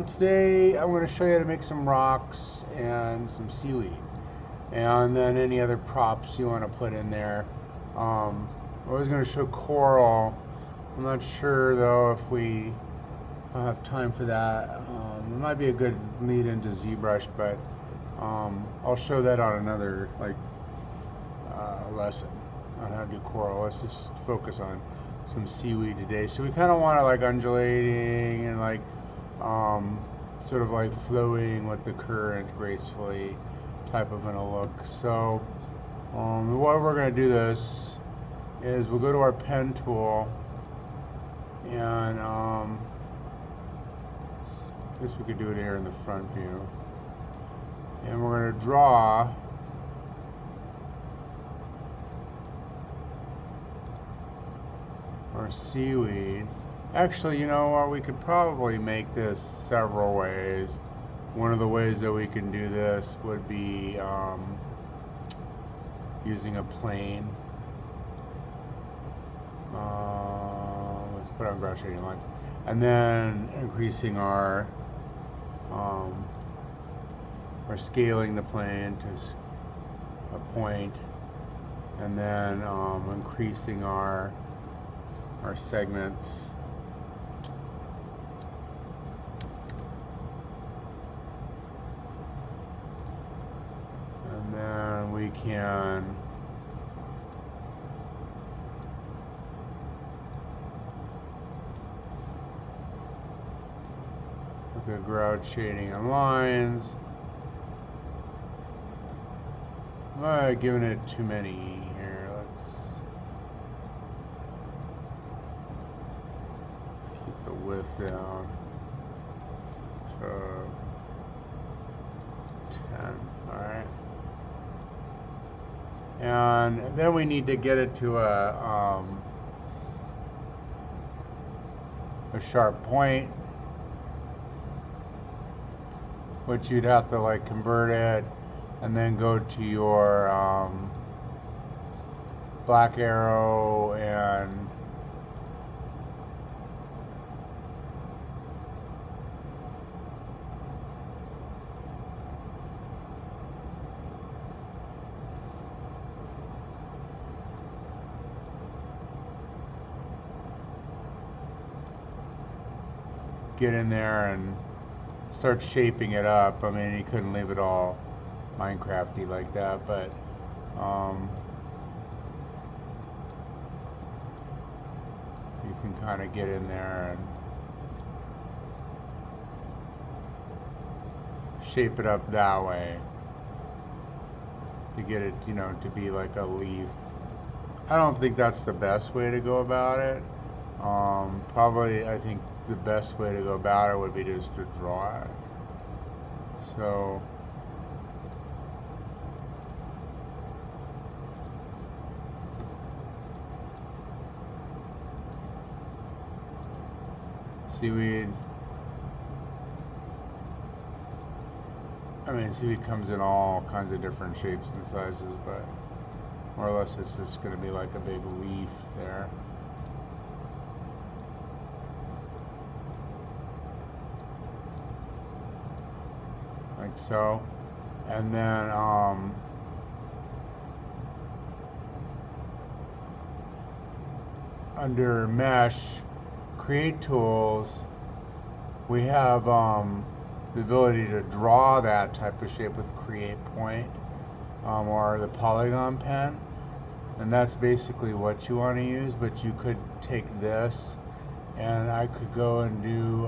today I'm going to show you how to make some rocks and some seaweed, and then any other props you want to put in there. I was going to show coral. I'm not sure though if we have time for that. It might be a good lead into ZBrush, but I'll show that on another lesson on how to do coral. Let's just focus on some seaweed today. So we kind of want it like undulating and like sort of like flowing with the current gracefully type of a look. So the way we're going to do this is we'll go to our pen tool, and I guess we could do it here in the front view, and we're going to draw our seaweed. Actually, you know what, we could probably make this several ways. One of the ways that we can do this would be using a plane. Let's put on ground shading lines, and then increasing our or scaling the plane to a point, and then increasing our segments. And then we can look at ground shading and lines. I'm giving it too many here. Let's keep the width down to 10. All right. And then we need to get it to a sharp point, which you'd have to like convert it, and then go to your black arrow and get in there and start shaping it up. I mean, you couldn't leave it all Minecrafty like that, but you can kind of get in there and shape it up that way to get it, you know, to be like a leaf. I don't think that's the best way to go about it. Probably, I think the best way to go about it would be just to draw it. So seaweed, I mean, seaweed comes in all kinds of different shapes and sizes, but more or less it's just going to be like a big leaf there. Like so. And then under mesh, create tools, we have the ability to draw that type of shape with create point, or the polygon pen, and that's basically what you want to use. But you could take this, and I could go and do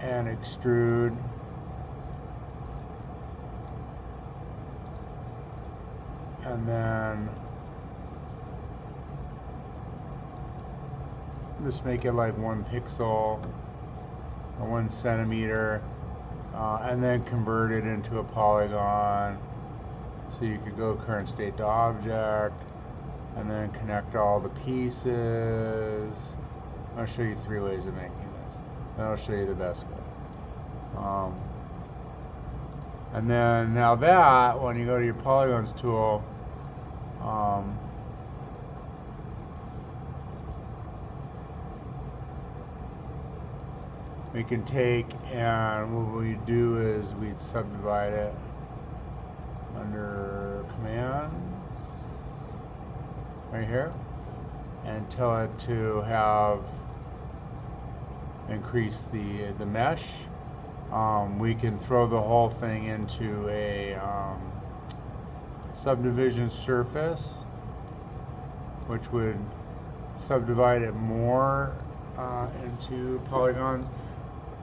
and extrude, and then just make it like 1 pixel or 1 centimeter, and then convert it into a polygon. So you could go current state to object, and then connect all the pieces. I'll show you 3 ways of making this. Then I'll show you the best way. And then now that, when you go to your polygons tool, we can take, and what we do is we'd subdivide it under commands right here and tell it to have increase the mesh. We can throw the whole thing into a subdivision surface, which would subdivide it more into polygons.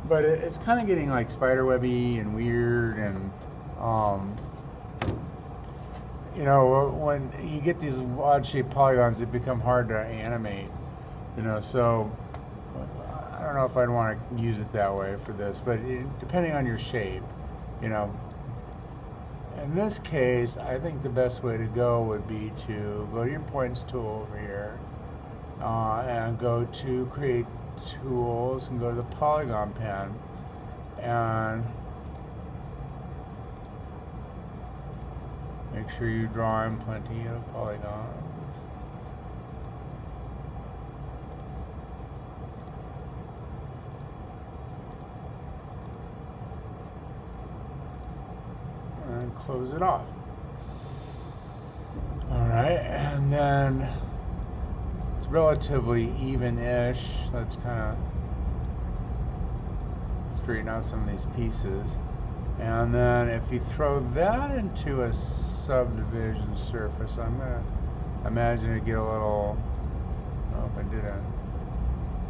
But it's kind of getting like spiderwebby and weird, and you know, when you get these odd-shaped polygons, they become hard to animate. You know, so I don't know if I'd want to use it that way for this, but depending on your shape, you know. In this case, I think the best way to go would be to go to your points tool over here and go to create tools and go to the polygon pen and make sure you draw in plenty of polygons. And close it off. Alright, and then it's relatively even-ish. Let's kind of straighten out some of these pieces. And then if you throw that into a subdivision surface, I'm going to imagine it get a little, oh, I didn't.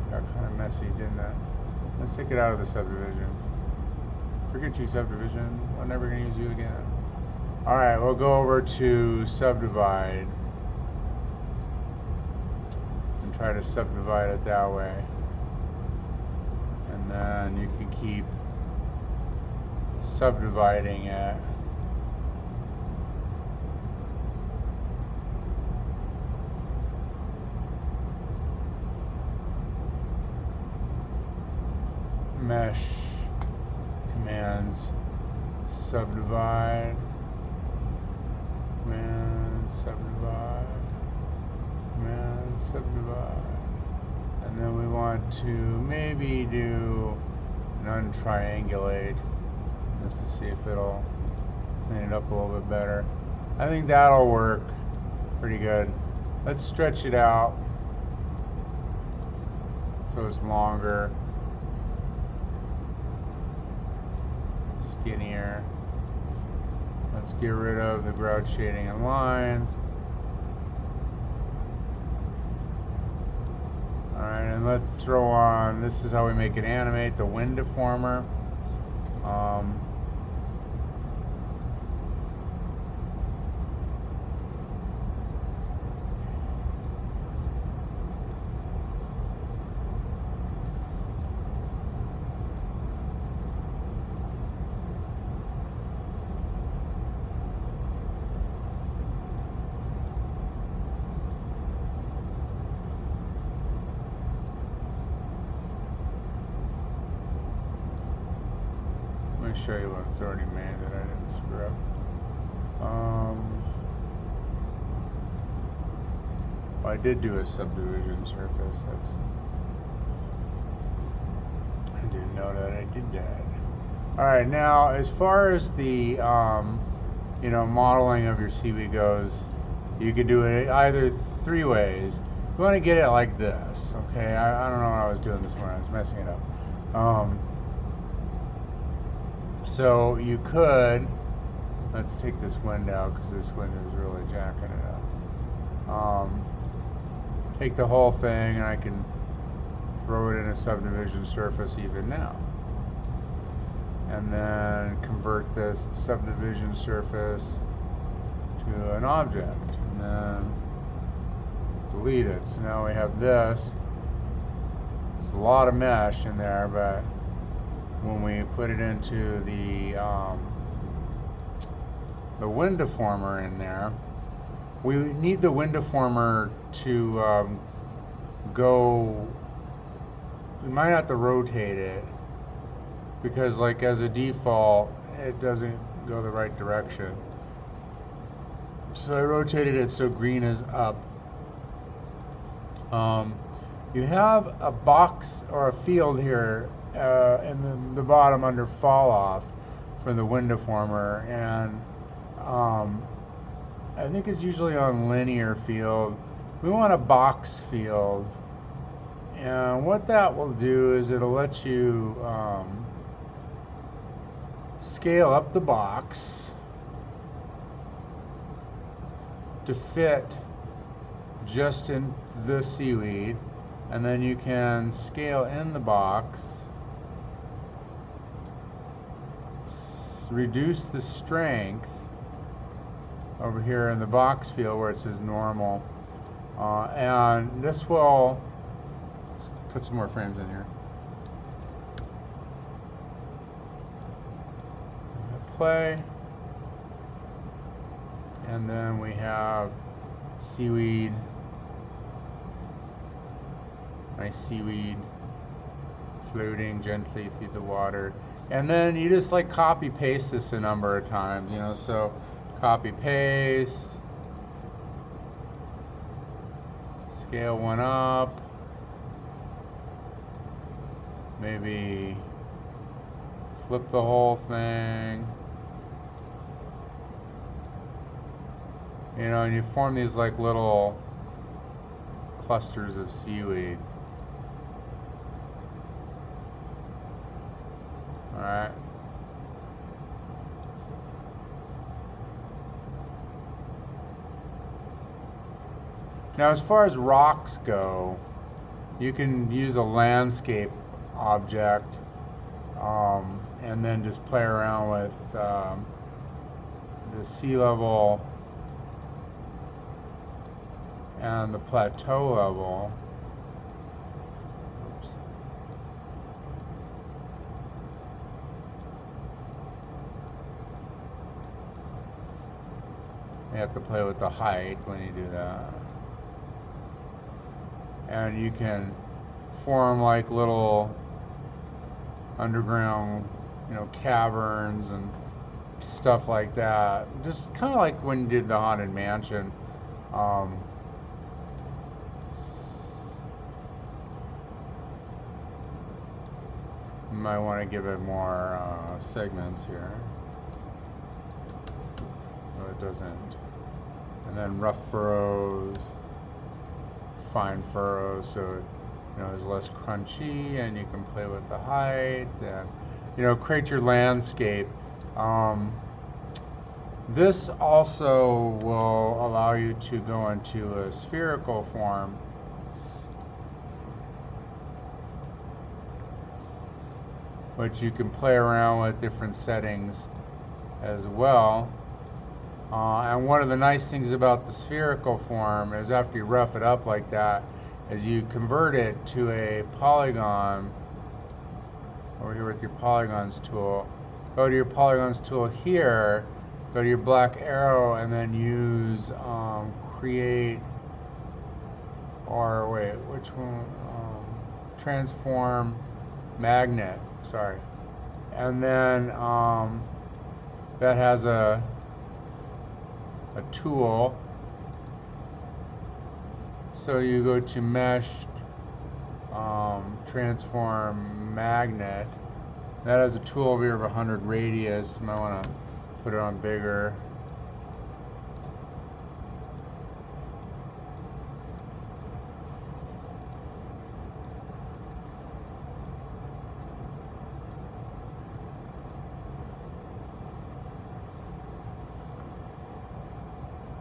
Got kind of messy, didn't I? Let's take it out of the subdivision. Forget you, subdivision. I'm never going to use you again. All right, we'll go over to subdivide and try to subdivide it that way. And then you can keep subdividing it. Mesh commands subdivide, commands subdivide, commands subdivide, and then we want to maybe do an untriangulate just to see if it'll clean it up a little bit better. I think that'll work pretty good. Let's stretch it out so it's longer, skinnier. Let's get rid of the grout shading and lines. Alright, and let's throw on, this is how we make it animate, the wind deformer. Let me show you what it's already made that I didn't screw up. Well, I did do a subdivision surface. I didn't know that I did that. All right, now as far as the modeling of your seaweed goes, you could do it either three ways. You want to get it like this, okay? I don't know what I was doing this morning. I was messing it up. So you could, let's take this wind out because this wind is really jacking it up. Take the whole thing and I can throw it in a subdivision surface even now. And then convert this subdivision surface to an object. And then delete it. So now we have this. It's a lot of mesh in there, but when we put it into the wind deformer in there, we need the wind deformer to go, we might have to rotate it because like as a default it doesn't go the right direction. So I rotated it so green is up. You have a box or a field here and then the bottom under fall off for the wind deformer. And I think it's usually on linear field. We want a box field. And what that will do is it'll let you scale up the box to fit just in the seaweed, and then you can scale in the box, reduce the strength over here in the box field where it says normal, and this will, let's put some more frames in here. Play, and then we have seaweed, nice seaweed floating gently through the water. And then you just like copy paste this a number of times, you know, so copy paste, scale one up, maybe flip the whole thing. You know, and you form these like little clusters of seaweed. All right. Now, as far as rocks go, you can use a landscape object and then just play around with the sea level and the plateau level. Oops. You have to play with the height when you do that. And you can form like little underground, you know, caverns and stuff like that. Just kind of like when you did the Haunted Mansion. You might want to give it more segments here. No, it doesn't. And then rough furrows, fine furrows, so it, you know, is less crunchy, and you can play with the height and, you know, create your landscape. This also will allow you to go into a spherical form. But you can play around with different settings as well. And one of the nice things about the spherical form is after you rough it up like that, is you convert it to a polygon over here with your polygons tool. Go to your polygons tool here, go to your black arrow, and then use create, or wait, which one? Transform magnet, sorry. And then that has a tool. So you go to meshed, transform magnet. That has a tool over here of 100 radius. You might want to put it on bigger.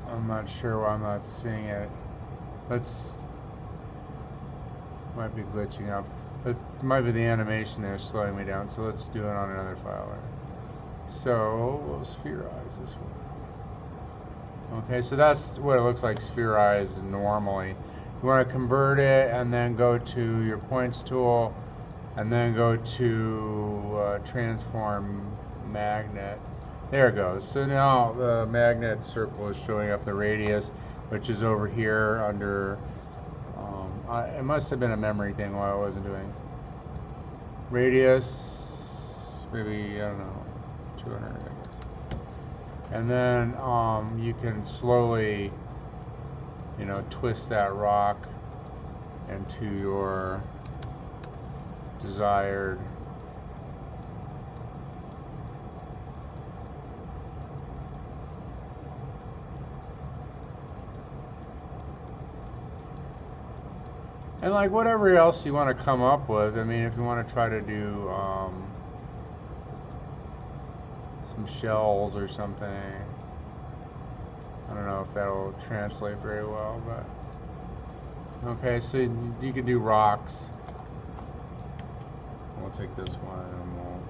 I'm not sure why I'm not seeing it. Might be glitching up. It might be the animation there slowing me down, so let's do it on another file. So we'll spherize this one. Okay, so that's what it looks like spherized normally. You want to convert it and then go to your points tool and then go to transform magnet. There it goes. So now the magnet circle is showing up the radius, which is over here under, it must have been a memory thing while I wasn't doing. Radius, maybe, I don't know, 200, I guess. And then you can slowly, you know, twist that rock into your desired And like whatever else you want to come up with. I mean, if you want to try to do some shells or something. I don't know if that'll translate very well, but okay, so you could do rocks. We'll take this one and we'll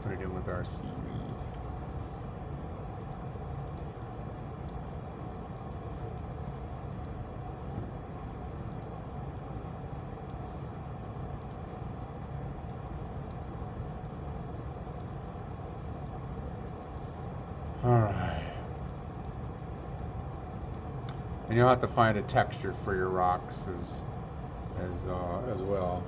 put it in with our seaweed. All right. And you'll have to find a texture for your rocks as well.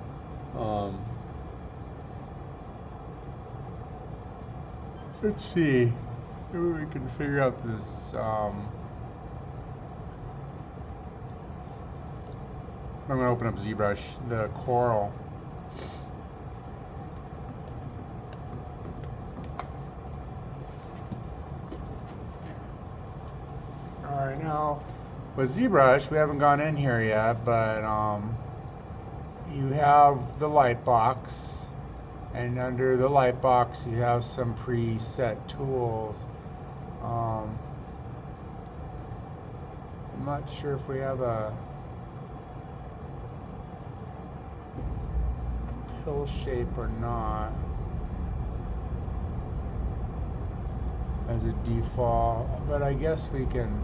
Let's see. Maybe we can figure out this. I'm going to open up ZBrush, the coral. All right, now with ZBrush, we haven't gone in here yet, but you have the light box, and under the light box, you have some preset tools. I'm not sure if we have a pill shape or not as a default, but I guess we can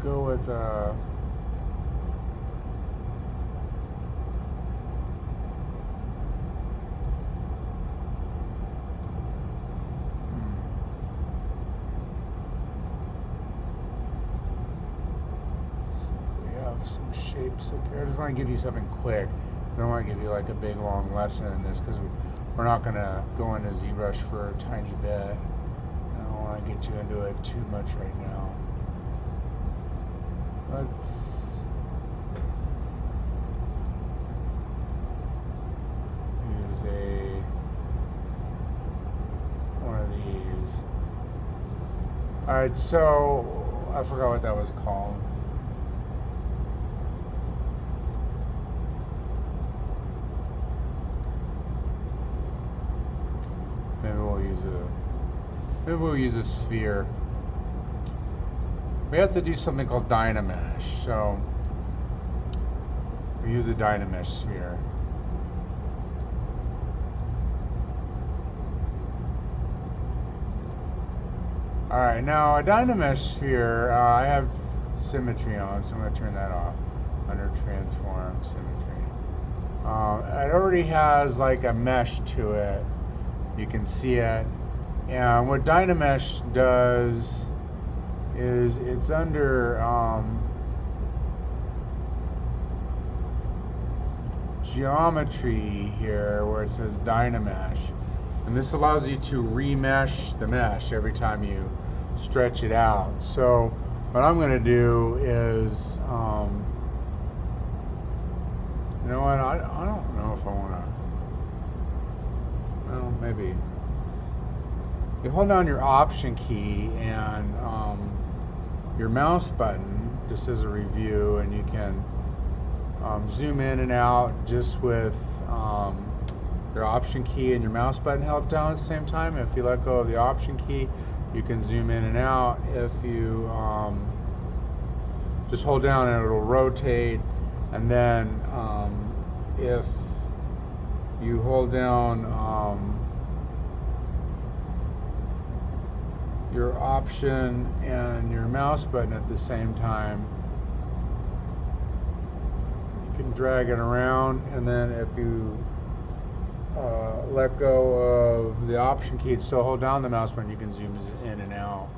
go with a some shapes up here. I just want to give you something quick. I don't want to give you like a big long lesson in this because we're not going to go into ZBrush for a tiny bit. I don't want to get you into it too much right now. Let's use one of these. All right, so I forgot what that was called. Maybe we'll use a sphere. We have to do something called Dynamesh, so we use a Dynamesh sphere. All right, now a Dynamesh sphere, I have symmetry on, so I'm going to turn that off under transform symmetry. It already has like a mesh to it. You can see it. And what Dynamesh does is it's under geometry here where it says Dynamesh. And this allows you to remesh the mesh every time you stretch it out. So what I'm going to do is, you know what, I don't know if I want to, well, maybe. You hold down your Option key and your mouse button, just as a review, and you can zoom in and out just with your Option key and your mouse button held down at the same time. If you let go of the Option key, you can zoom in and out. If you just hold down and it'll rotate, and then if you hold down your Option and your mouse button at the same time, you can drag it around, and then if you let go of the Option key and still hold down the mouse button, you can zoom in and out.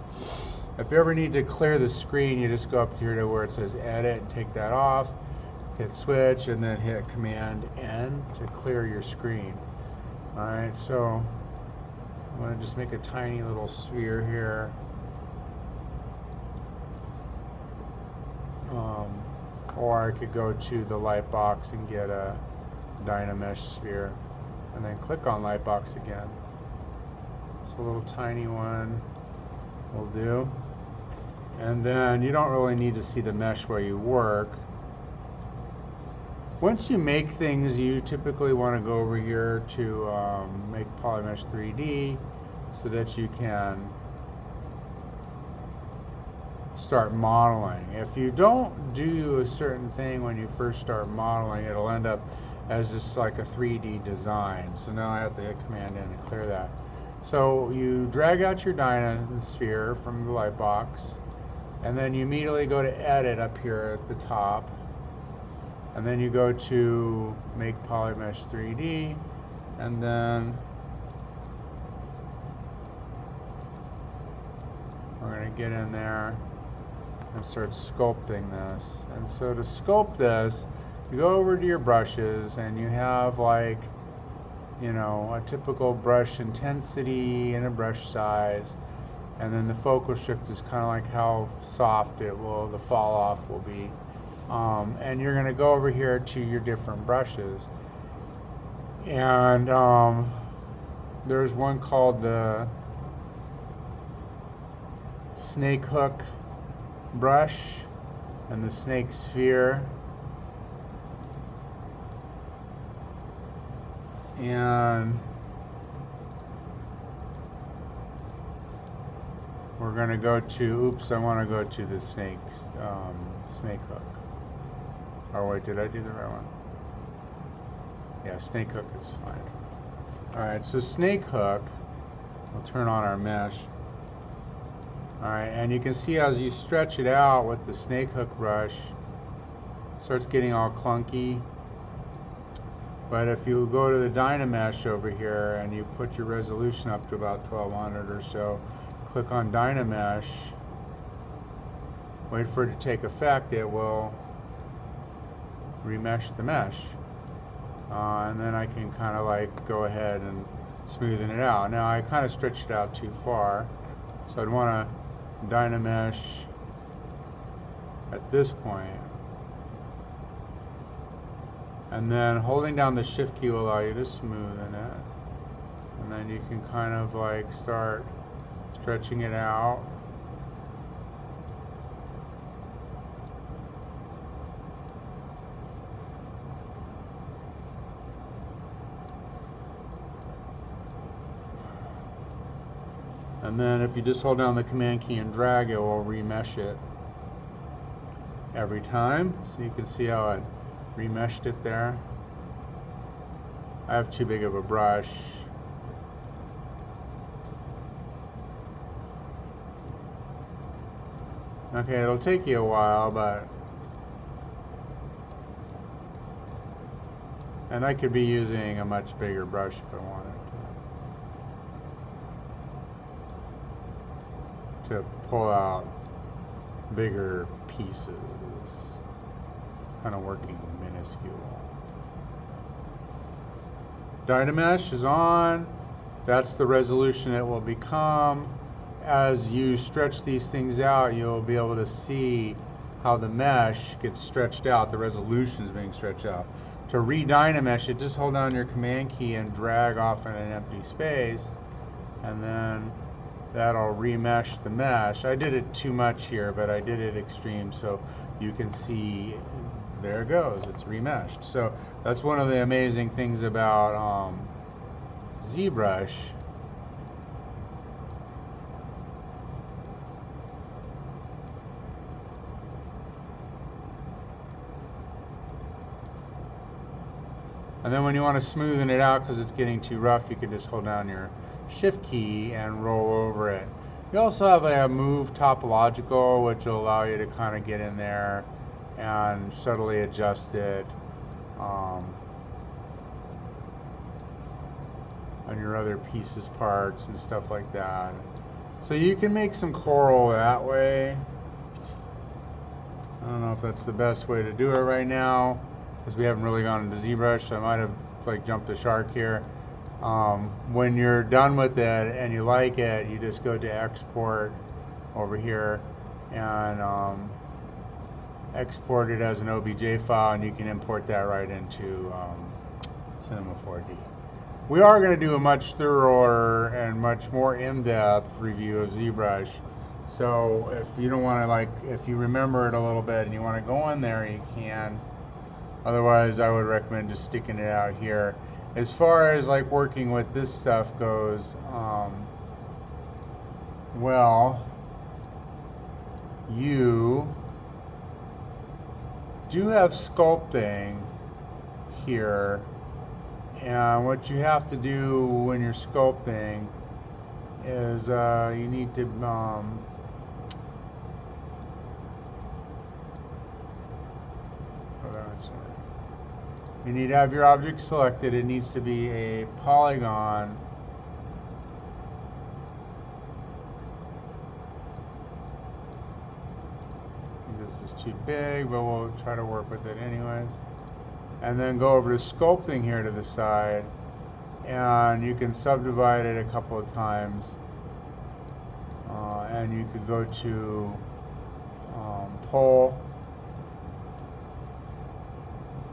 If you ever need to clear the screen, you just go up here to where it says Edit, take that off, hit Switch, and then hit Command N to clear your screen. Alright, so I'm going to just make a tiny little sphere here. Or I could go to the light box and get a Dynamesh sphere, and then click on light box again. It's a little tiny one. will do. And then you don't really need to see the mesh while you work. Once you make things, you typically want to go over here to make Polymesh 3D so that you can start modeling. If you don't do a certain thing when you first start modeling, it'll end up as just like a 3D design. So now I have to hit Command N to clear that. So you drag out your Dynasphere from the light box, and then you immediately go to Edit up here at the top, and then you go to Make Polymesh 3D, and then we're going to get in there and start sculpting this. And so to sculpt this, you go over to your brushes and you have, like, you know, a typical brush intensity and a brush size, and then the focal shift is kind of like how soft the fall off will be. And you're going to go over here to your different brushes, and there's one called the snake hook brush and the snake sphere, and we're going to go to, oops, I want to go to the snake hook. Oh wait, did I do the right one? Yeah, snake hook is fine. Alright, so snake hook, we'll turn on our mesh. Alright, and you can see as you stretch it out with the snake hook brush, it starts getting all clunky. But if you go to the Dynamesh over here and you put your resolution up to about 1200 or so, click on Dynamesh, wait for it to take effect, it will remesh the mesh. And then I can kind of like go ahead and smoothen it out. Now I kind of stretched it out too far, so I'd want to Dynamesh at this point. And then holding down the shift key will allow you to smoothen it. And then you can kind of like start stretching it out. And then if you just hold down the Command key and drag, it will remesh it every time. So you can see how I remeshed it there. I have too big of a brush. Okay, it'll take you a while, and I could be using a much bigger brush if I wanted to pull out bigger pieces, kind of working minuscule. Dynamesh is on. That's the resolution it will become. As you stretch these things out, you'll be able to see how the mesh gets stretched out. The resolution is being stretched out. To re-Dynamesh it, just hold down your Command key and drag off in an empty space, and then that'll remesh the mesh. I did it too much here, but I did it extreme so you can see, there it goes, it's remeshed. So that's one of the amazing things about ZBrush. And then when you want to smoothen it out because it's getting too rough, you can just hold down your Shift key and roll over it. You also have a move topological, which will allow you to kind of get in there and subtly adjust it on your other pieces, parts, and stuff like that. So you can make some coral that way. I don't know if that's the best way to do it right now, because we haven't really gone into ZBrush, so I might have like jumped the shark here. When you're done with it and you like it, you just go to export over here and export it as an OBJ file, and you can import that right into Cinema 4D. We are going to do a much thorougher and much more in-depth review of ZBrush So if you don't want to, like, if you remember it a little bit and you want to go in there, you can. Otherwise, I would recommend just sticking it out here. As far as like working with this stuff goes, well, you do have sculpting here, and what you have to do when you're sculpting is you need to you need to have your object selected. It needs to be a polygon. This is too big, but we'll try to work with it anyways. And then go over to sculpting here to the side, and you can subdivide it a couple of times. And you could go to pole.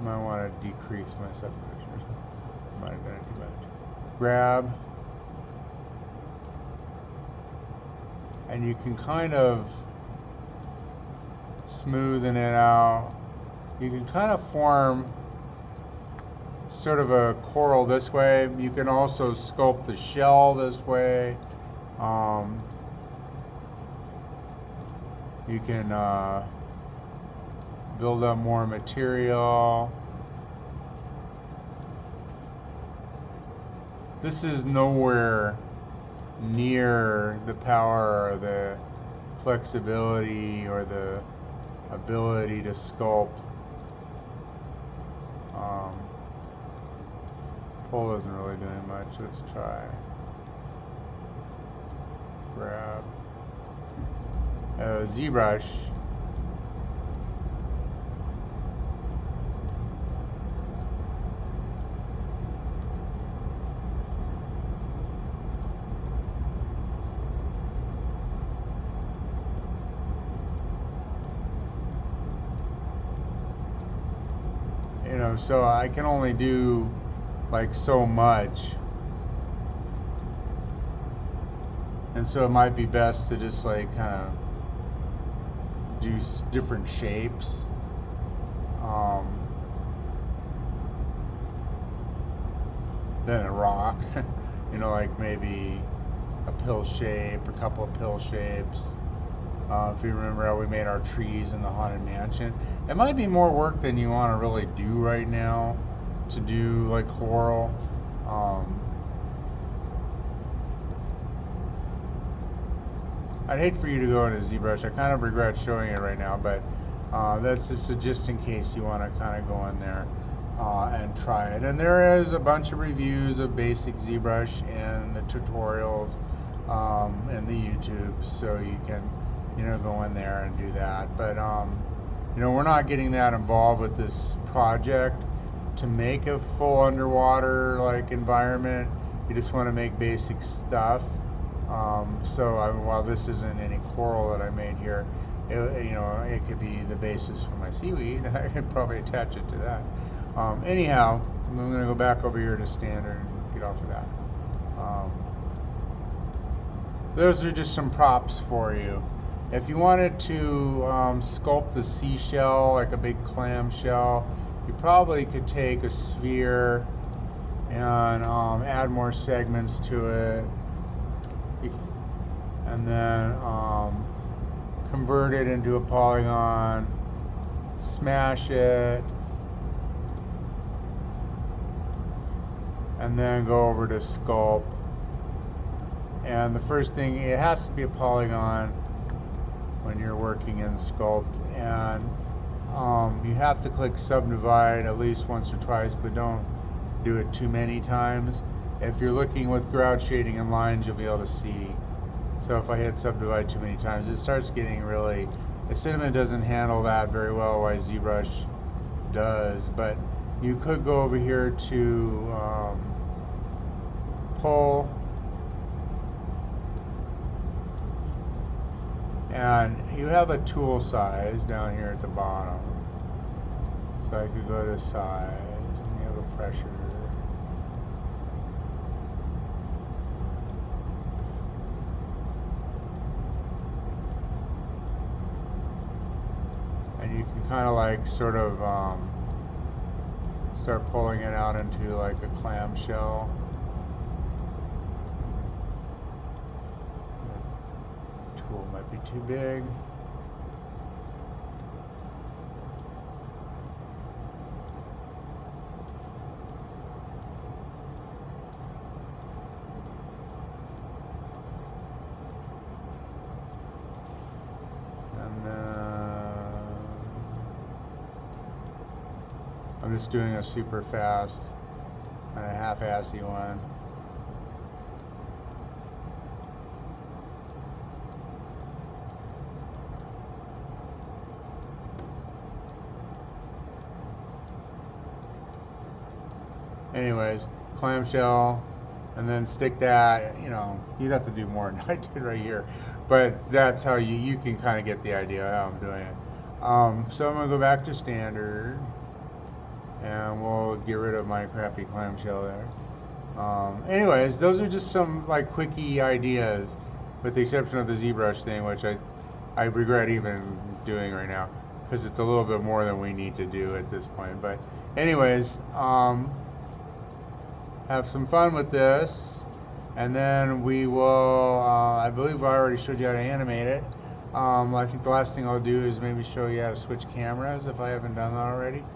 Might want to decrease my subdivision. Might have done it too much. Grab. And you can kind of smoothen it out. You can kind of form sort of a coral this way. You can also sculpt the shell this way. You can build up more material. This is nowhere near the power or the flexibility or the ability to sculpt. Pole isn't really doing much. Let's try. Grab. ZBrush. You know, so I can only do like so much, and so it might be best to just like kind of do different shapes. Than a rock. You know, like maybe a pill shape, a couple of pill shapes. If you remember how we made our trees in the Haunted Mansion, it might be more work than you want to really do right now to do like coral. I'd hate for you to go into ZBrush. I kind of regret showing it right now, but that's just in case you want to kind of go in there and try it. And there is a bunch of reviews of basic ZBrush and the tutorials and the YouTube, so you can, you know, go in there and do that. But you know, we're not getting that involved with this project to make a full underwater like environment. You just want to make basic stuff. While this isn't any coral that I made here, you know, it could be the basis for my seaweed. I could probably attach it to that. Anyhow, I'm going to go back over here to standard and get off of that. Those are just some props for you. If you wanted to sculpt the seashell, like a big clam shell, you probably could take a sphere and add more segments to it. And then convert it into a polygon, smash it, and then go over to sculpt. And the first thing, it has to be a polygon when you're working in sculpt, and you have to click subdivide at least once or twice, but don't do it too many times. If you're looking with grout shading and lines, you'll be able to see. So if I hit subdivide too many times, it starts getting really, the Cinnamon doesn't handle that very well, while ZBrush does. But you could go over here to pull, and you have a tool size down here at the bottom. So I could go to size, and you have a pressure. kind of like sort of start pulling it out into like a clamshell. The tool might be too big. I'm just doing a super fast and a half-assy one. Anyways, clamshell, and then stick that, you know, you'd have to do more than I did right here, but that's how you can kind of get the idea how I'm doing it. So I'm gonna go back to standard, and we'll get rid of my crappy clamshell there. Anyways, those are just some like quickie ideas, with the exception of the ZBrush thing, which I regret even doing right now, because it's a little bit more than we need to do at this point. But anyways, have some fun with this, and then we will, I believe I already showed you how to animate it. I think the last thing I'll do is maybe show you how to switch cameras if I haven't done that already.